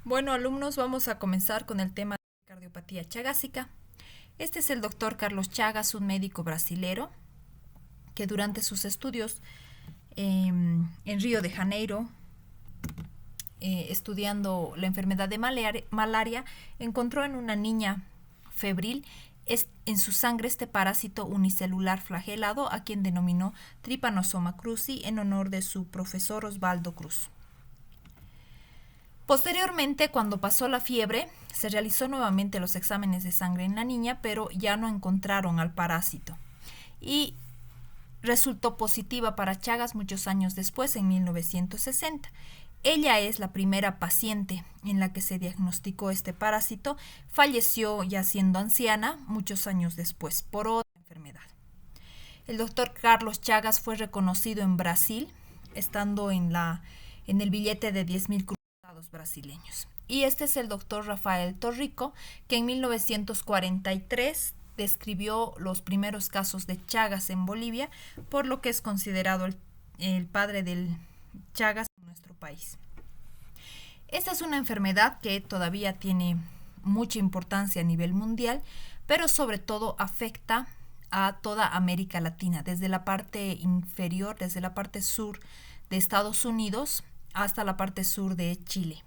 Bueno, alumnos, vamos a comenzar con el tema de cardiopatía chagásica. Este es el doctor Carlos Chagas, un médico brasilero que durante sus estudios en Río de Janeiro, estudiando la enfermedad de malaria, encontró en una niña febril en su sangre este parásito unicelular flagelado, a quien denominó Trypanosoma cruzi en honor de su profesor Osvaldo Cruz. Posteriormente, cuando pasó la fiebre, se realizó nuevamente los exámenes de sangre en la niña, pero ya no encontraron al parásito. Y resultó positiva para Chagas muchos años después, en 1960. Ella es la primera paciente en la que se diagnosticó este parásito. Falleció ya siendo anciana muchos años después por otra enfermedad. El doctor Carlos Chagas fue reconocido en Brasil, estando en el billete de 10.000 brasileños. Y este es el doctor Rafael Torrico, que en 1943 describió los primeros casos de Chagas en Bolivia, por lo que es considerado el padre del Chagas en nuestro país. Esta es una enfermedad que todavía tiene mucha importancia a nivel mundial, pero sobre todo afecta a toda América Latina, desde la parte inferior, desde la parte sur de Estados Unidos hasta la parte sur de Chile.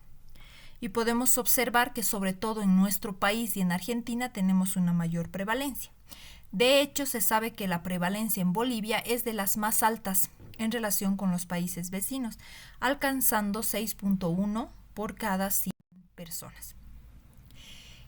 Y podemos observar que sobre todo en nuestro país y en Argentina tenemos una mayor prevalencia. De hecho, se sabe que la prevalencia en Bolivia es de las más altas en relación con los países vecinos, alcanzando 6.1 por cada 100 personas.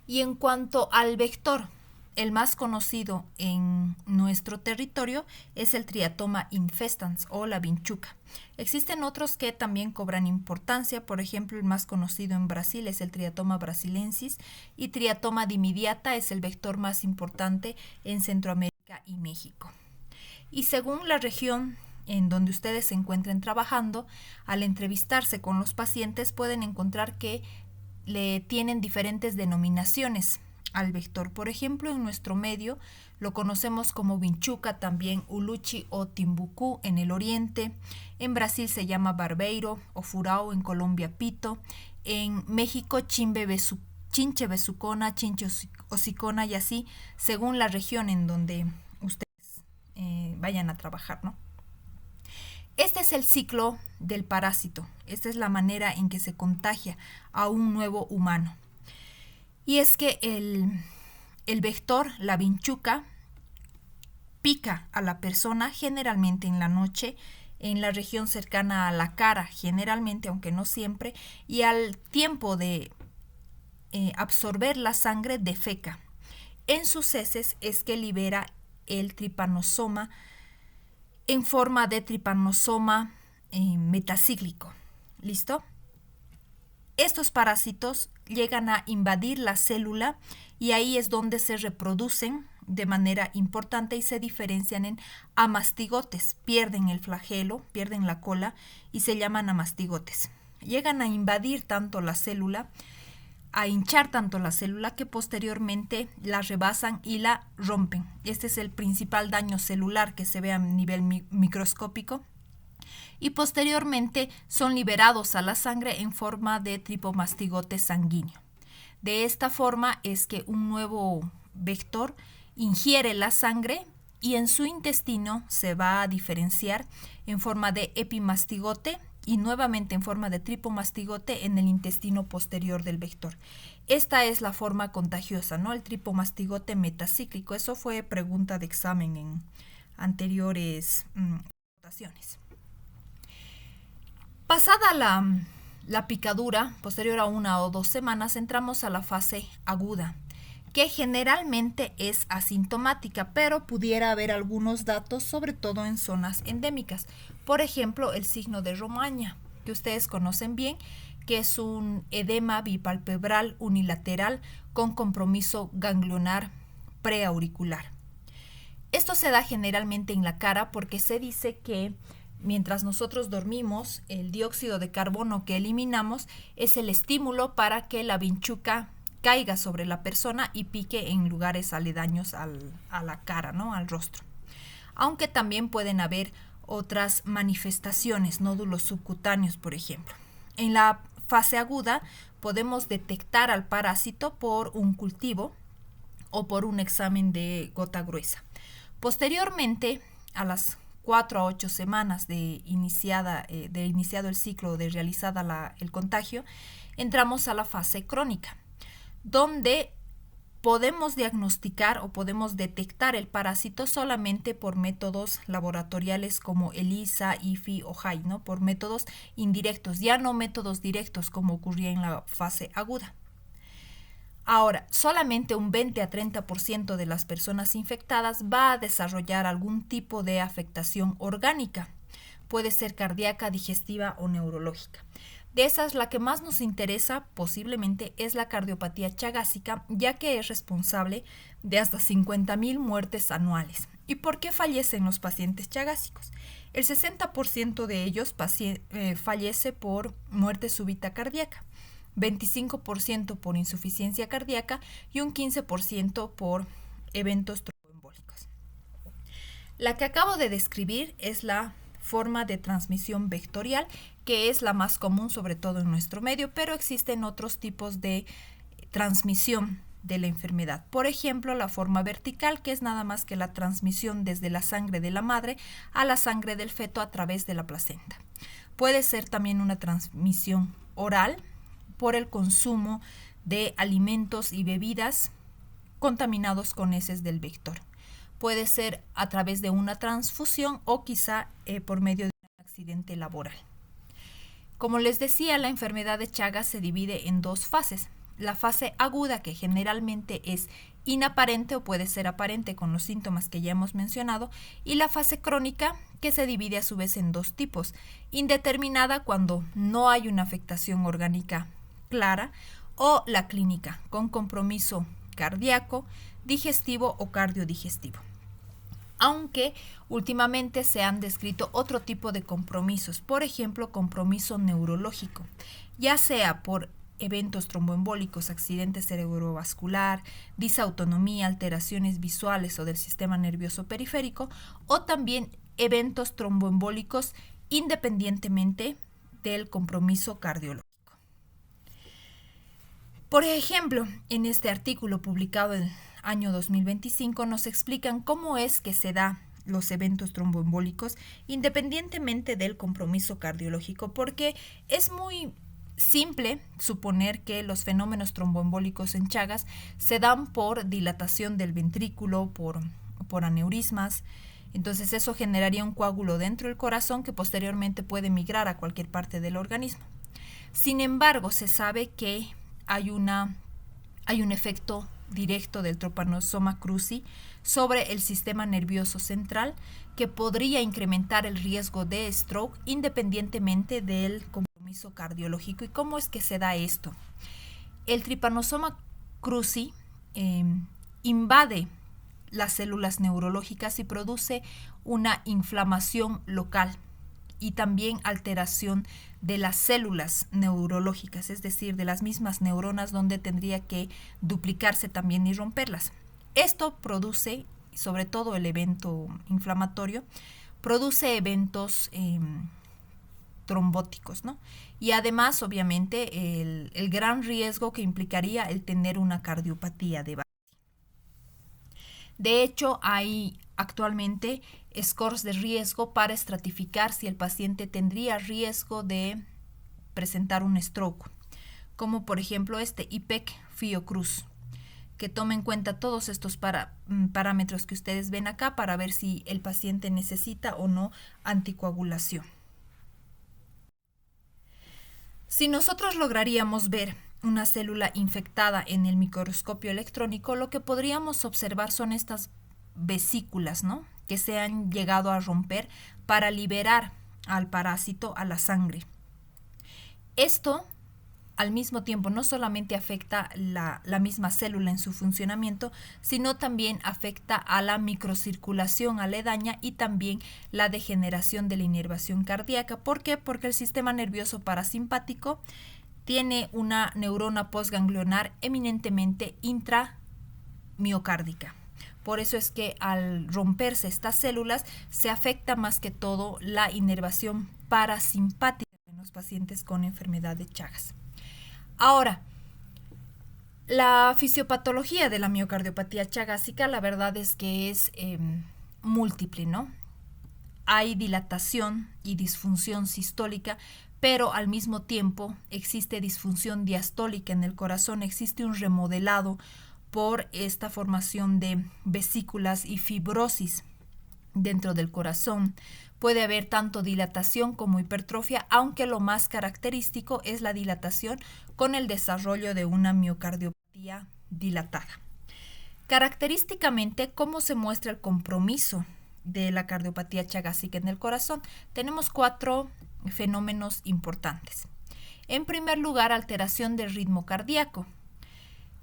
Y en cuanto al vector, el más conocido en nuestro territorio es el Triatoma infestans o la vinchuca. Existen otros que también cobran importancia, por ejemplo, el más conocido en Brasil es el Triatoma brasilensis y Triatoma dimidiata es el vector más importante en Centroamérica y México. Y según la región en donde ustedes se encuentren trabajando, al entrevistarse con los pacientes pueden encontrar que le tienen diferentes denominaciones al vector. Por ejemplo, en nuestro medio lo conocemos como vinchuca, también uluchi o timbucú en el oriente. En Brasil se llama barbeiro o furao, en Colombia pito. En México chinche besucona, chinche hocicona y así, según la región en donde ustedes vayan a trabajar, ¿no? Este es el ciclo del parásito. Esta es la manera en que se contagia a un nuevo humano. Y es que el vector, la vinchuca, pica a la persona generalmente en la noche, en la región cercana a la cara, generalmente, aunque no siempre, y al tiempo de absorber la sangre defeca. En sus heces es que libera el tripanosoma en forma de tripanosoma metacíclico. ¿Listo? Estos parásitos llegan a invadir la célula y ahí es donde se reproducen de manera importante y se diferencian en amastigotes. Pierden el flagelo, pierden la cola y se llaman amastigotes. Llegan a invadir tanto la célula, a hinchar tanto la célula que posteriormente la rebasan y la rompen. Este es el principal daño celular que se ve a nivel microscópico. Y posteriormente son liberados a la sangre en forma de tripomastigote sanguíneo. De esta forma es que un nuevo vector ingiere la sangre y en su intestino se va a diferenciar en forma de epimastigote y nuevamente en forma de tripomastigote en el intestino posterior del vector. Esta es la forma contagiosa, ¿no? El tripomastigote metacíclico. Eso fue pregunta de examen en anteriores votaciones. Pasada la picadura, posterior a 1 o 2 semanas, entramos a la fase aguda, que generalmente es asintomática, pero pudiera haber algunos datos, sobre todo en zonas endémicas. Por ejemplo, el signo de Romaña, que ustedes conocen bien, que es un edema bipalpebral unilateral con compromiso ganglionar preauricular. Esto se da generalmente en la cara porque se dice que mientras nosotros dormimos, el dióxido de carbono que eliminamos es el estímulo para que la vinchuca caiga sobre la persona y pique en lugares aledaños a la cara, ¿no? Al rostro. Aunque también pueden haber otras manifestaciones, nódulos subcutáneos, por ejemplo. En la fase aguda podemos detectar al parásito por un cultivo o por un examen de gota gruesa. Posteriormente, a las 4 a 8 semanas de iniciado el ciclo, de realizada el contagio, entramos a la fase crónica, donde podemos diagnosticar o podemos detectar el parásito solamente por métodos laboratoriales como ELISA, IFI o JAI, ¿no? Por métodos indirectos, ya no métodos directos como ocurría en la fase aguda. Ahora, solamente un 20 a 30% de las personas infectadas va a desarrollar algún tipo de afectación orgánica. Puede ser cardíaca, digestiva o neurológica. De esas, la que más nos interesa posiblemente es la cardiopatía chagásica, ya que es responsable de hasta 50,000 muertes anuales. ¿Y por qué fallecen los pacientes chagásicos? El 60% de ellos fallece por muerte súbita cardíaca, 25% por insuficiencia cardíaca y un 15% por eventos tromboembólicos. La que acabo de describir es la forma de transmisión vectorial, que es la más común sobre todo en nuestro medio, pero existen otros tipos de transmisión de la enfermedad. Por ejemplo, la forma vertical, que es nada más que la transmisión desde la sangre de la madre a la sangre del feto a través de la placenta. Puede ser también una transmisión oral por el consumo de alimentos y bebidas contaminados con heces del vector. Puede ser a través de una transfusión o quizá por medio de un accidente laboral. Como les decía, la enfermedad de Chagas se divide en dos fases. La fase aguda, que generalmente es inaparente o puede ser aparente con los síntomas que ya hemos mencionado, y la fase crónica, que se divide a su vez en dos tipos: indeterminada, cuando no hay una afectación orgánica clara, o la clínica, con compromiso cardíaco, digestivo o cardiodigestivo. Aunque últimamente se han descrito otro tipo de compromisos, por ejemplo, compromiso neurológico, ya sea por eventos tromboembólicos, accidente cerebrovascular, disautonomía, alteraciones visuales o del sistema nervioso periférico, o también eventos tromboembólicos independientemente del compromiso cardiológico. Por ejemplo, en este artículo publicado en el año 2025 nos explican cómo es que se da los eventos tromboembólicos independientemente del compromiso cardiológico, porque es muy simple suponer que los fenómenos tromboembólicos en Chagas se dan por dilatación del ventrículo, por aneurismas. Entonces eso generaría un coágulo dentro del corazón que posteriormente puede migrar a cualquier parte del organismo. Sin embargo, se sabe que hay un efecto directo del Trypanosoma cruzi sobre el sistema nervioso central que podría incrementar el riesgo de stroke independientemente del compromiso cardiológico. ¿Y cómo es que se da esto? El Trypanosoma cruzi invade las células neurológicas y produce una inflamación local y también alteración de las células neurológicas, es decir, de las mismas neuronas donde tendría que duplicarse también y romperlas. Esto produce, sobre todo el evento inflamatorio, produce eventos trombóticos, ¿no? Y además, obviamente, el gran riesgo que implicaría el tener una cardiopatía de base. De hecho, hay actualmente scores de riesgo para estratificar si el paciente tendría riesgo de presentar un stroke, como por ejemplo este IPEC-Fiocruz, que toma en cuenta todos estos parámetros que ustedes ven acá para ver si el paciente necesita o no anticoagulación. Si nosotros lograríamos ver una célula infectada en el microscopio electrónico, lo que podríamos observar son estas vesículas, ¿no?, que se han llegado a romper para liberar al parásito a la sangre. Esto, al mismo tiempo, no solamente afecta la misma célula en su funcionamiento, sino también afecta a la microcirculación aledaña y también la degeneración de la inervación cardíaca. ¿Por qué? Porque el sistema nervioso parasimpático tiene una neurona postganglionar eminentemente intramiocárdica. Por eso es que al romperse estas células se afecta más que todo la inervación parasimpática que los pacientes con enfermedad de Chagas. Ahora, la fisiopatología de la miocardiopatía chagásica, la verdad es que es múltiple, ¿no? Hay dilatación y disfunción sistólica, pero al mismo tiempo existe disfunción diastólica en el corazón, existe un remodelado por esta formación de vesículas y fibrosis dentro del corazón. Puede haber tanto dilatación como hipertrofia, aunque lo más característico es la dilatación con el desarrollo de una miocardiopatía dilatada. Característicamente, ¿cómo se muestra el compromiso de la cardiopatía chagásica en el corazón? Tenemos 4 fenómenos importantes. En primer lugar, alteración del ritmo cardíaco.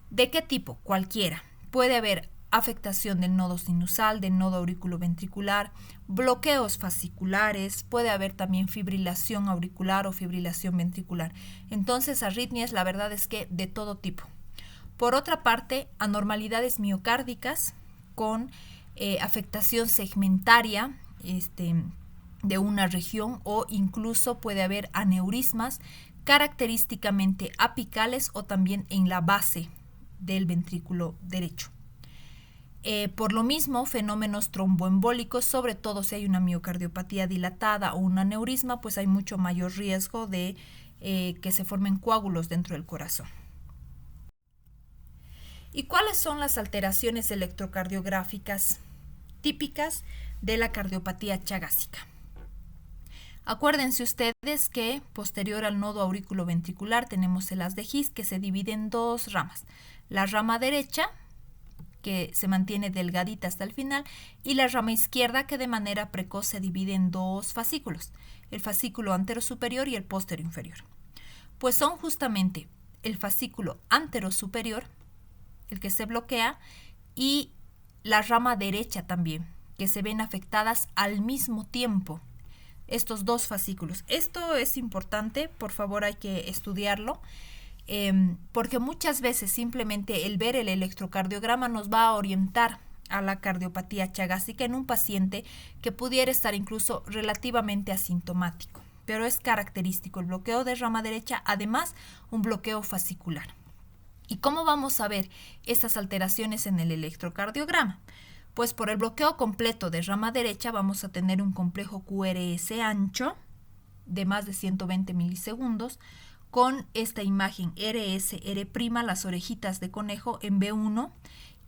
¿De qué tipo? Cualquiera. Puede haber afectación del nodo sinusal, del nodo auriculoventricular, bloqueos fasciculares, puede haber también fibrilación auricular o fibrilación ventricular. Entonces, arritmias, la verdad es que de todo tipo. Por otra parte, anormalidades miocárdicas con afectación segmentaria de una región, o incluso puede haber aneurismas característicamente apicales o también en la base del ventrículo derecho. Por lo mismo, fenómenos tromboembólicos, sobre todo si hay una miocardiopatía dilatada o un aneurisma, pues hay mucho mayor riesgo de que se formen coágulos dentro del corazón. ¿Y cuáles son las alteraciones electrocardiográficas típicas de la cardiopatía chagásica? Acuérdense ustedes que posterior al nodo auriculoventricular tenemos el haz de His, que se divide en 2 ramas. La rama derecha, que se mantiene delgadita hasta el final, y la rama izquierda, que de manera precoz se divide en 2 fascículos, el fascículo anterosuperior y el posterior-inferior. Pues son justamente el fascículo anterosuperior el que se bloquea, y la rama derecha también, que se ven afectadas al mismo tiempo, estos 2 fascículos. Esto es importante, por favor hay que estudiarlo, porque muchas veces simplemente el ver el electrocardiograma nos va a orientar a la cardiopatía chagásica en un paciente que pudiera estar incluso relativamente asintomático, pero es característico el bloqueo de rama derecha, además un bloqueo fascicular. ¿Y cómo vamos a ver estas alteraciones en el electrocardiograma? Pues por el bloqueo completo de rama derecha vamos a tener un complejo QRS ancho de más de 120 milisegundos con esta imagen RS-R', las orejitas de conejo en B1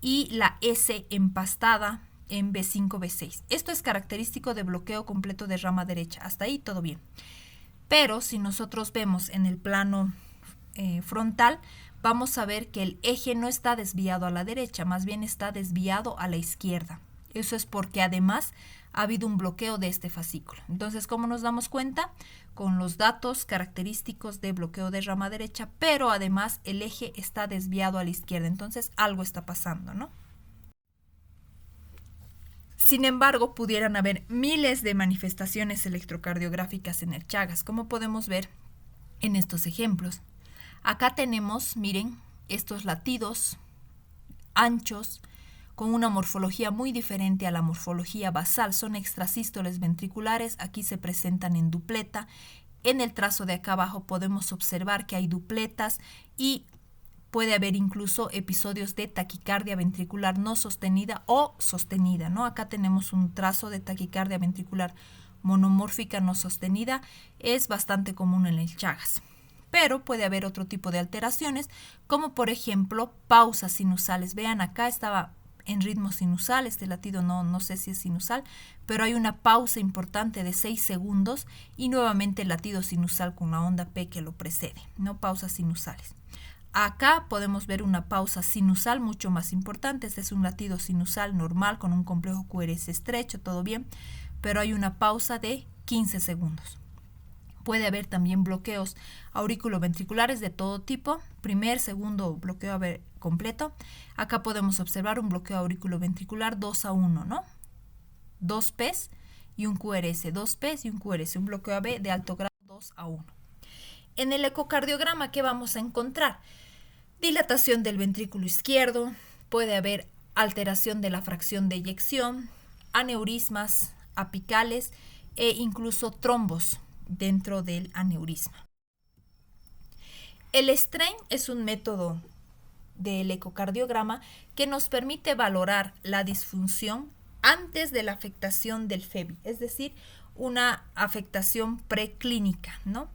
y la S empastada en B5, B6. Esto es característico de bloqueo completo de rama derecha. Hasta ahí todo bien. Pero si nosotros vemos en el plano frontal, vamos a ver que el eje no está desviado a la derecha, más bien está desviado a la izquierda. Eso es porque además ha habido un bloqueo de este fascículo. Entonces, ¿cómo nos damos cuenta? Con los datos característicos de bloqueo de rama derecha, pero además el eje está desviado a la izquierda. Entonces, algo está pasando, ¿no? Sin embargo, pudieran haber miles de manifestaciones electrocardiográficas en el Chagas, como podemos ver en estos ejemplos. Acá tenemos, miren, estos latidos anchos con una morfología muy diferente a la morfología basal. Son extrasístoles ventriculares, aquí se presentan en dupleta. En el trazo de acá abajo podemos observar que hay dupletas y puede haber incluso episodios de taquicardia ventricular no sostenida o sostenida, ¿no? Acá tenemos un trazo de taquicardia ventricular monomórfica no sostenida, es bastante común en el Chagas. Pero puede haber otro tipo de alteraciones, como por ejemplo pausas sinusales. Vean, acá estaba en ritmo sinusal, este latido no sé si es sinusal, pero hay una pausa importante de 6 segundos y nuevamente el latido sinusal con la onda P que lo precede, ¿no? Pausas sinusales. Acá podemos ver una pausa sinusal mucho más importante. Este es un latido sinusal normal con un complejo QRS estrecho, todo bien, pero hay una pausa de 15 segundos. Puede haber también bloqueos auriculoventriculares de todo tipo, primer, segundo bloqueo completo. Acá podemos observar un bloqueo auriculoventricular 2-1, ¿no? 2 P's y un QRS, 2 P's y un QRS, un bloqueo AB de alto grado 2-1. En el ecocardiograma, ¿qué vamos a encontrar? Dilatación del ventrículo izquierdo, puede haber alteración de la fracción de eyección, aneurismas apicales e incluso trombos dentro del aneurisma. El strain es un método del ecocardiograma que nos permite valorar la disfunción antes de la afectación del FEBI, es decir, una afectación preclínica, ¿no?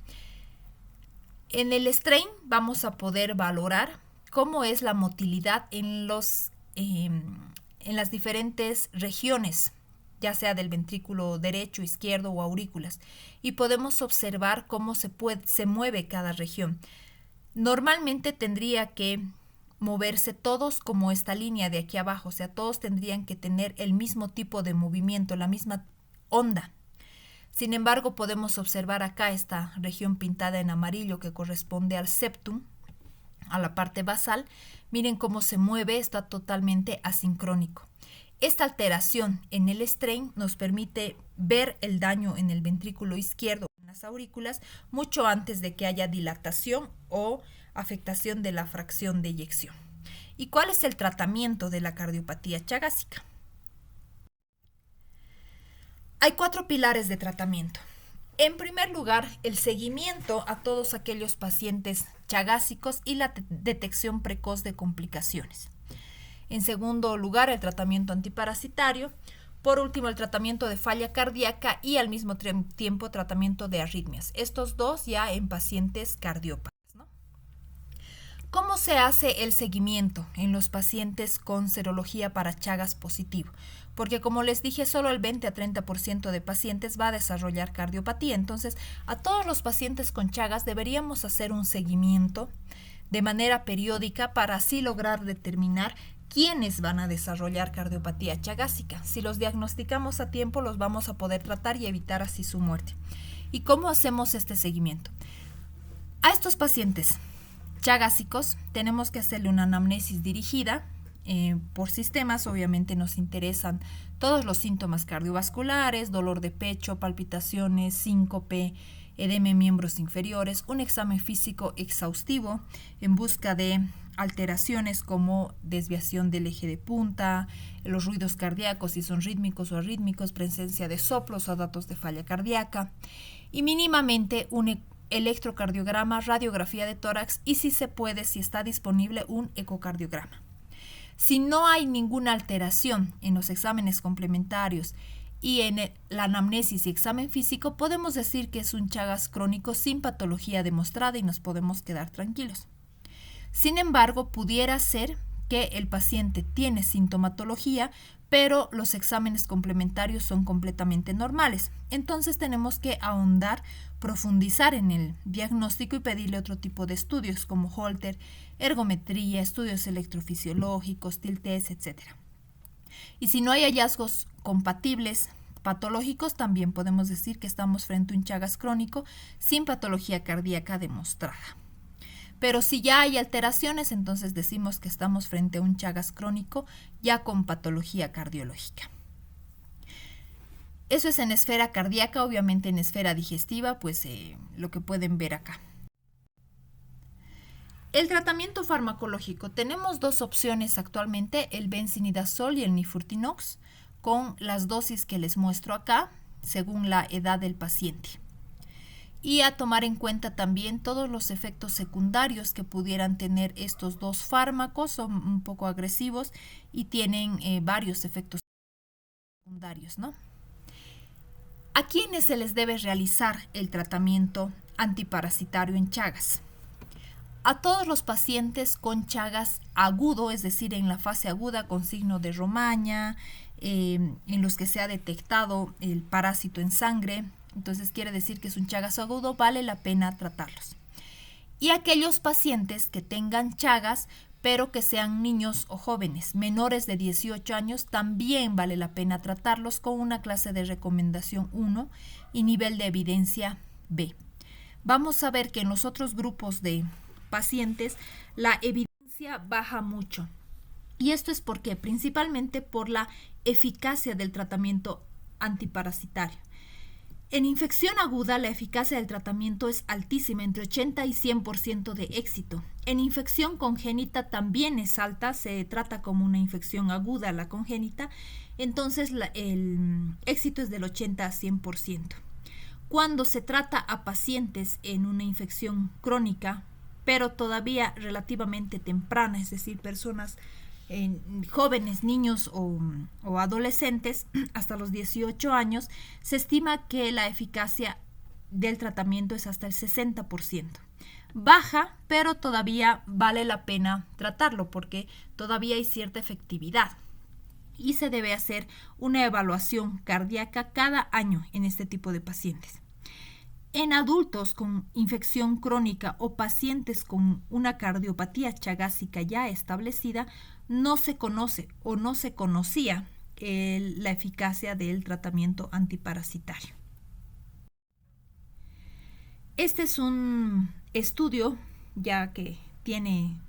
En el strain vamos a poder valorar cómo es la motilidad en las diferentes regiones, ya sea del ventrículo derecho, izquierdo o aurículas, y podemos observar cómo se mueve cada región. Normalmente tendría que moverse todos como esta línea de aquí abajo, o sea, todos tendrían que tener el mismo tipo de movimiento, la misma onda. Sin embargo, podemos observar acá esta región pintada en amarillo que corresponde al septum, a la parte basal. Miren cómo se mueve, está totalmente asincrónico. Esta alteración en el strain nos permite ver el daño en el ventrículo izquierdo, en las aurículas, mucho antes de que haya dilatación o afectación de la fracción de eyección. ¿Y cuál es el tratamiento de la cardiopatía chagásica? Hay 4 pilares de tratamiento. En primer lugar, el seguimiento a todos aquellos pacientes chagásicos y la detección precoz de complicaciones. En segundo lugar, el tratamiento antiparasitario. Por último, el tratamiento de falla cardíaca y al mismo tiempo tratamiento de arritmias. Estos dos ya en pacientes cardiópatas, ¿no? ¿Cómo se hace el seguimiento en los pacientes con serología para Chagas positivo? Porque como les dije, solo el 20 a 30% de pacientes va a desarrollar cardiopatía. Entonces, a todos los pacientes con Chagas deberíamos hacer un seguimiento de manera periódica para así lograr determinar quiénes van a desarrollar cardiopatía chagásica. Si los diagnosticamos a tiempo, los vamos a poder tratar y evitar así su muerte. ¿Y cómo hacemos este seguimiento? A estos pacientes chagásicos tenemos que hacerle una anamnesis dirigida por sistemas. Obviamente nos interesan todos los síntomas cardiovasculares, dolor de pecho, palpitaciones, síncope, edema en miembros inferiores, un examen físico exhaustivo en busca de alteraciones como desviación del eje de punta, los ruidos cardíacos, si son rítmicos o arrítmicos, presencia de soplos o datos de falla cardíaca, y mínimamente un electrocardiograma, radiografía de tórax y, si se puede, si está disponible, un ecocardiograma. Si no hay ninguna alteración en los exámenes complementarios y en la anamnesis y examen físico, podemos decir que es un Chagas crónico sin patología demostrada y nos podemos quedar tranquilos. Sin embargo, pudiera ser que el paciente tiene sintomatología, pero los exámenes complementarios son completamente normales. Entonces tenemos que ahondar, profundizar en el diagnóstico y pedirle otro tipo de estudios como Holter, ergometría, estudios electrofisiológicos, TIL-test, etc. Y si no hay hallazgos compatibles patológicos, también podemos decir que estamos frente a un Chagas crónico sin patología cardíaca demostrada. Pero si ya hay alteraciones, entonces decimos que estamos frente a un Chagas crónico ya con patología cardiológica. Eso es en esfera cardíaca. Obviamente en esfera digestiva, pues lo que pueden ver acá. El tratamiento farmacológico. Tenemos 2 opciones actualmente, el benzinidazol y el nifurtinox, con las dosis que les muestro acá, según la edad del paciente. Y a tomar en cuenta también todos los efectos secundarios que pudieran tener estos 2 fármacos. Son un poco agresivos y tienen varios efectos secundarios, ¿no? ¿A quiénes se les debe realizar el tratamiento antiparasitario en Chagas? A todos los pacientes con Chagas agudo, es decir, en la fase aguda con signo de Romaña, en los que se ha detectado el parásito en sangre. Entonces quiere decir que es un Chagas agudo, vale la pena tratarlos. Y aquellos pacientes que tengan Chagas, pero que sean niños o jóvenes menores de 18 años, también vale la pena tratarlos con una clase de recomendación 1 y nivel de evidencia B. Vamos a ver que en los otros grupos de pacientes la evidencia baja mucho. Y esto es porque principalmente por la eficacia del tratamiento antiparasitario. En infección aguda, la eficacia del tratamiento es altísima, entre 80 y 100% de éxito. En infección congénita también es alta, se trata como una infección aguda la congénita, entonces el éxito es del 80 a 100%. Cuando se trata a pacientes en una infección crónica, pero todavía relativamente temprana, es decir, personas jóvenes, niños o adolescentes hasta los 18 años, se estima que la eficacia del tratamiento es hasta el 60%. Baja, pero todavía vale la pena tratarlo porque todavía hay cierta efectividad. Y se debe hacer una evaluación cardíaca cada año en este tipo de pacientes. En adultos con infección crónica o pacientes con una cardiopatía chagásica ya establecida, no se conoce o no se conocía la eficacia del tratamiento antiparasitario. Este es un estudio ya que tiene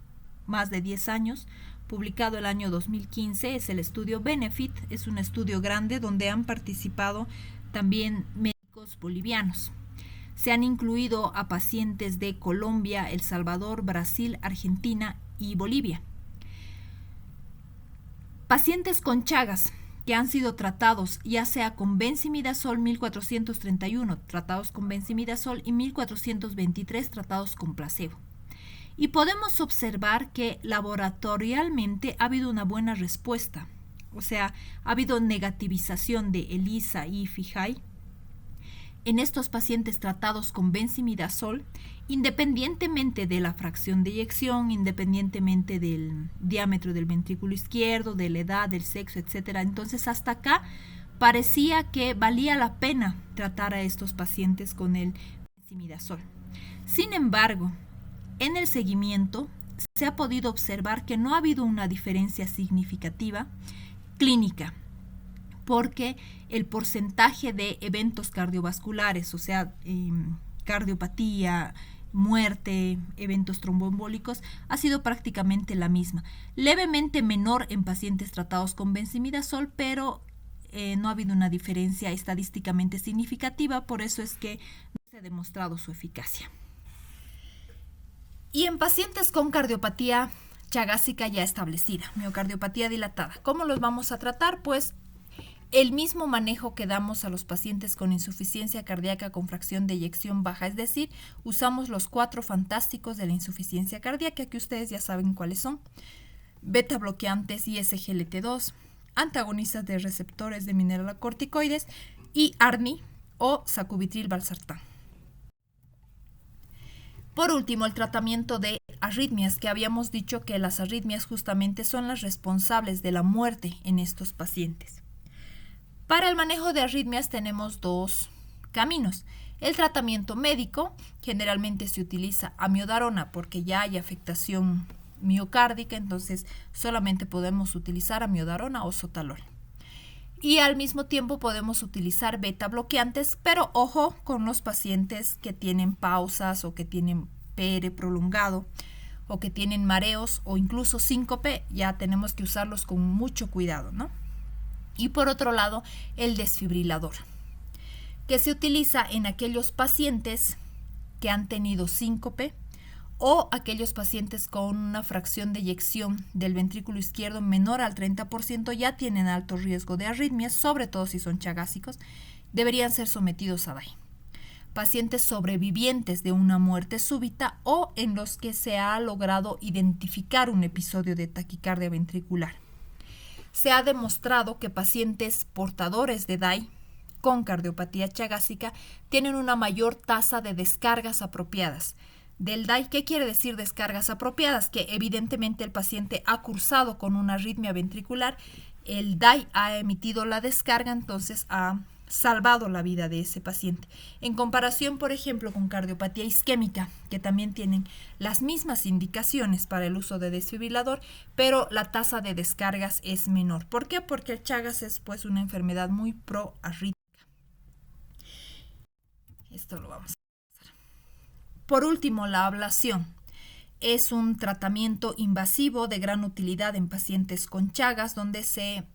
más de 10 años, publicado el año 2015, es el estudio BENEFIT, es un estudio grande donde han participado también médicos bolivianos. Se han incluido a pacientes de Colombia, El Salvador, Brasil, Argentina y Bolivia. Pacientes con Chagas que han sido tratados ya sea con benzimidazol 1431 tratados con benzimidazol y 1423 tratados con placebo. Y podemos observar que laboratorialmente ha habido una buena respuesta, o sea, ha habido negativización de ELISA y FIJAI en estos pacientes tratados con benzimidazol, independientemente de la fracción de eyección, independientemente del diámetro del ventrículo izquierdo, de la edad, del sexo, etc. Entonces, hasta acá parecía que valía la pena tratar a estos pacientes con el benzimidazol. Sin embargo, en el seguimiento se ha podido observar que no ha habido una diferencia significativa clínica, porque el porcentaje de eventos cardiovasculares, o sea, cardiopatía, muerte, eventos tromboembólicos, ha sido prácticamente la misma. Levemente menor en pacientes tratados con benzimidazol, pero no ha habido una diferencia estadísticamente significativa, por eso es que no se ha demostrado su eficacia. Y en pacientes con cardiopatía chagásica ya establecida, miocardiopatía dilatada, ¿cómo los vamos a tratar? Pues el mismo manejo que damos a los pacientes con insuficiencia cardíaca con fracción de eyección baja, es decir, usamos los 4 fantásticos de la insuficiencia cardíaca que ustedes ya saben cuáles son: beta bloqueantes y SGLT2, antagonistas de receptores de mineralocorticoides y ARNI o sacubitril/valsartán. Por último, el tratamiento de arritmias, que habíamos dicho que las arritmias justamente son las responsables de la muerte en estos pacientes. Para el manejo de arritmias tenemos 2 caminos. El tratamiento médico, generalmente se utiliza amiodarona porque ya hay afectación miocárdica, entonces solamente podemos utilizar amiodarona o sotalol. Y al mismo tiempo podemos utilizar beta bloqueantes, pero ojo con los pacientes que tienen pausas o que tienen PR prolongado o que tienen mareos o incluso síncope, ya tenemos que usarlos con mucho cuidado, ¿no? Y por otro lado, el desfibrilador, que se utiliza en aquellos pacientes que han tenido síncope o aquellos pacientes con una fracción de eyección del ventrículo izquierdo menor al 30%, ya tienen alto riesgo de arritmias, sobre todo si son chagásicos, deberían ser sometidos a DAI. Pacientes sobrevivientes de una muerte súbita o en los que se ha logrado identificar un episodio de taquicardia ventricular. Se ha demostrado que pacientes portadores de DAI con cardiopatía chagásica tienen una mayor tasa de descargas apropiadas del DAI. ¿Qué quiere decir descargas apropiadas? Que evidentemente el paciente ha cursado con una arritmia ventricular, el DAI ha emitido la descarga, entonces ha salvado la vida de ese paciente. En comparación, por ejemplo, con cardiopatía isquémica, que también tienen las mismas indicaciones para el uso de desfibrilador, pero la tasa de descargas es menor. ¿Por qué? Porque el Chagas es pues una enfermedad muy proarrítmica. Esto lo vamos a hacer. Por último, la ablación. Es un tratamiento invasivo de gran utilidad en pacientes con Chagas, donde se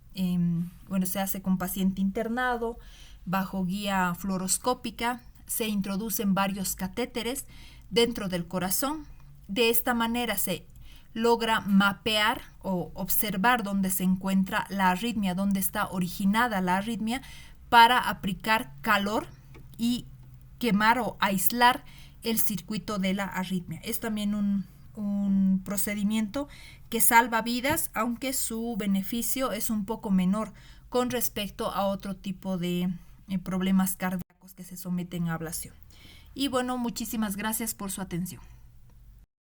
hace con paciente internado, bajo guía fluoroscópica, se introducen varios catéteres dentro del corazón. De esta manera se logra mapear o observar dónde se encuentra la arritmia, dónde está originada la arritmia, para aplicar calor y quemar o aislar el circuito de la arritmia. Es también un procedimiento que salva vidas, aunque su beneficio es un poco menor con respecto a otro tipo de problemas cardíacos que se someten a ablación. Y bueno, muchísimas gracias por su atención.